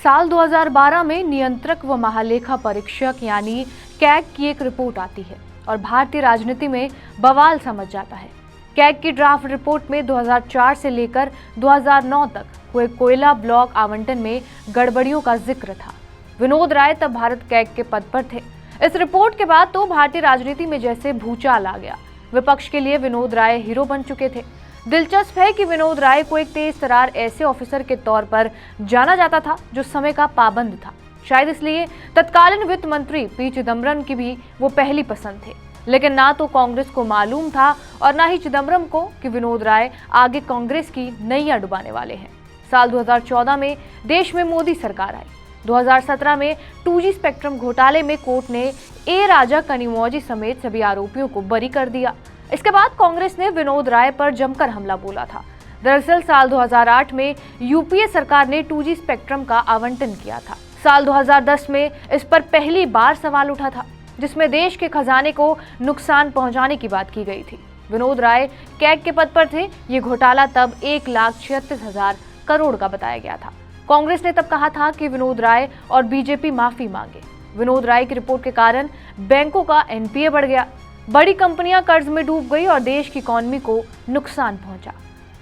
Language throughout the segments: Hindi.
साल 2012 में नियंत्रक व महालेखा परीक्षक यानी कैग की एक रिपोर्ट आती है और भारतीय राजनीति में बवाल समझ जाता है। कैग की ड्राफ्ट रिपोर्ट में 2004 से लेकर 2009 तक हुए कोयला ब्लॉक आवंटन में गड़बड़ियों का जिक्र था। विनोद राय तब भारत कैग के पद पर थे। इस रिपोर्ट के बाद तो भारतीय राजनीति में जैसे भूचाल आ गया। विपक्ष के लिए विनोद राय हीरो बन चुके थे। दिलचस्प है कि विनोद राय को एक तेज तर्रार ऐसे ऑफिसर के तौर पर जाना जाता था जो समय का पाबंद था। शायद इसलिए तत्कालीन वित्त मंत्री पी चिदम्बरम की भी वो पहली पसंद थे। लेकिन ना तो कांग्रेस को मालूम था और ना ही चिदम्बरम को कि विनोद राय आगे कांग्रेस की नैया डुबाने वाले हैं। साल 2014 में देश में मोदी सरकार आई। 2017 में 2G स्पेक्ट्रम घोटाले में कोर्ट ने ए राजा कनिमोझी समेत सभी आरोपियों को बरी कर दिया। इसके बाद कांग्रेस ने विनोद राय पर जमकर हमला बोला था। दरअसल साल 2008 में यूपीए सरकार ने 2G स्पेक्ट्रम का आवंटन किया था। साल 2010 में इस पर पहली बार सवाल उठा था, जिसमें देश के खजाने को नुकसान पहुंचाने की बात की गई थी। विनोद राय कैग के पद पर थे। ये घोटाला तब 1,36,000 करोड़ का बताया गया था। कांग्रेस ने तब कहा था कि विनोद राय और बीजेपी माफी मांगे। विनोद राय की रिपोर्ट के कारण बैंकों का एनपीए बढ़ गया, बड़ी कंपनियां कर्ज में डूब गई और देश की इकोनॉमी को नुकसान पहुंचा।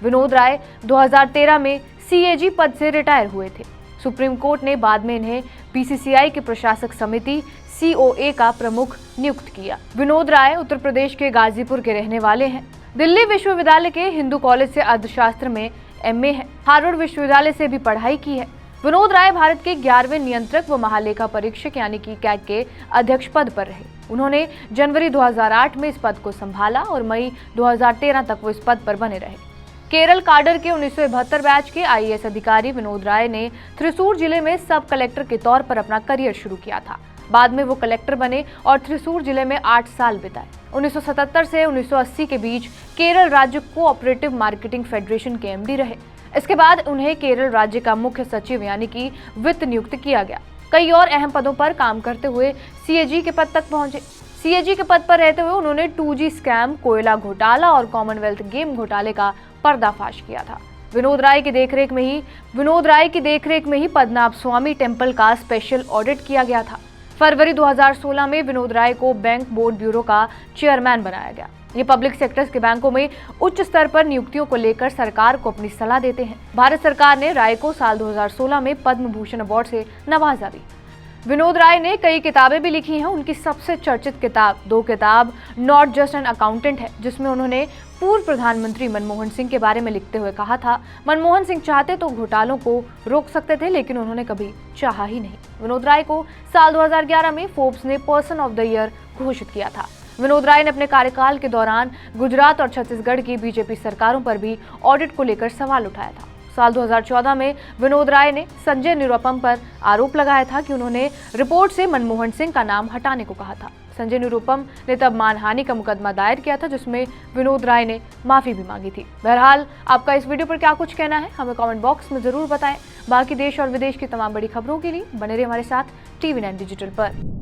विनोद राय 2013 में सीएजी पद से रिटायर हुए थे। सुप्रीम कोर्ट ने बाद में इन्हें बीसीसीआई की प्रशासक समिति सीओए का प्रमुख नियुक्त किया। विनोद राय उत्तर प्रदेश के गाजीपुर के रहने वाले हैं। दिल्ली विश्वविद्यालय के हिंदू कॉलेज से अर्थशास्त्र में एमए है। हार्वर्ड विश्वविद्यालय से भी पढ़ाई की है। विनोद राय भारत के 11वें नियंत्रक व महालेखा परीक्षक यानी कि कैग के अध्यक्ष पद पर रहे। उन्होंने जनवरी 2008 में इस पद को संभाला और मई 2013 तक वो इस पद पर बने रहे। केरल काडर के 1972 बैच के आईएएस अधिकारी विनोद राय ने थ्रिसूर जिले में सब कलेक्टर के तौर पर अपना करियर शुरू किया था। बाद में वो कलेक्टर बने और थ्रिसूर जिले में 8 साल बिताए। 1977 से 1980 के बीच केरल राज्य कोऑपरेटिव मार्केटिंग फेडरेशन के एमडी रहे। इसके बाद उन्हें केरल राज्य का मुख्य सचिव यानी कि वित्त नियुक्त किया गया। कई और अहम पदों पर काम करते हुए सीएजी के पद तक पहुंचे। सीएजी के पद पर रहते हुए उन्होंने 2G स्कैम, कोयला घोटाला और कॉमनवेल्थ गेम घोटाले का पर्दाफाश किया था। विनोद राय की देखरेख में ही पद्मनाभ स्वामी टेम्पल का स्पेशल ऑडिट किया गया था। फरवरी 2016 में विनोद राय को बैंक बोर्ड ब्यूरो का चेयरमैन बनाया गया। ये पब्लिक सेक्टर्स के बैंकों में उच्च स्तर पर नियुक्तियों को लेकर सरकार को अपनी सलाह देते हैं। भारत सरकार ने राय को साल 2016 में पद्म भूषण अवार्ड से नवाजा भी। विनोद राय ने कई किताबें भी लिखी हैं। उनकी सबसे चर्चित दो किताब नॉट जस्ट एन अकाउंटेंट है, जिसमें उन्होंने पूर्व प्रधानमंत्री मनमोहन सिंह के बारे में लिखते हुए कहा था, मनमोहन सिंह चाहते तो घोटालों को रोक सकते थे, लेकिन उन्होंने कभी चाहा ही नहीं। विनोद राय को साल 2011 में फोर्ब्स ने पर्सन ऑफ द ईयर घोषित किया था। विनोद राय ने अपने कार्यकाल के दौरान गुजरात और छत्तीसगढ़ की बीजेपी सरकारों पर भी ऑडिट को लेकर सवाल उठाया था। साल 2014 में विनोद राय ने संजय निरुपम पर आरोप लगाया था कि उन्होंने रिपोर्ट से मनमोहन सिंह का नाम हटाने को कहा था। संजय निरुपम ने तब मानहानि का मुकदमा दायर किया था, जिसमें विनोद राय ने माफी भी मांगी थी। बहरहाल आपका इस वीडियो पर क्या कुछ कहना है हमें कमेंट बॉक्स में जरूर बताएं। बाकी देश और विदेश की तमाम बड़ी खबरों के लिए बने रहिए हमारे साथ TV9 डिजिटल पर।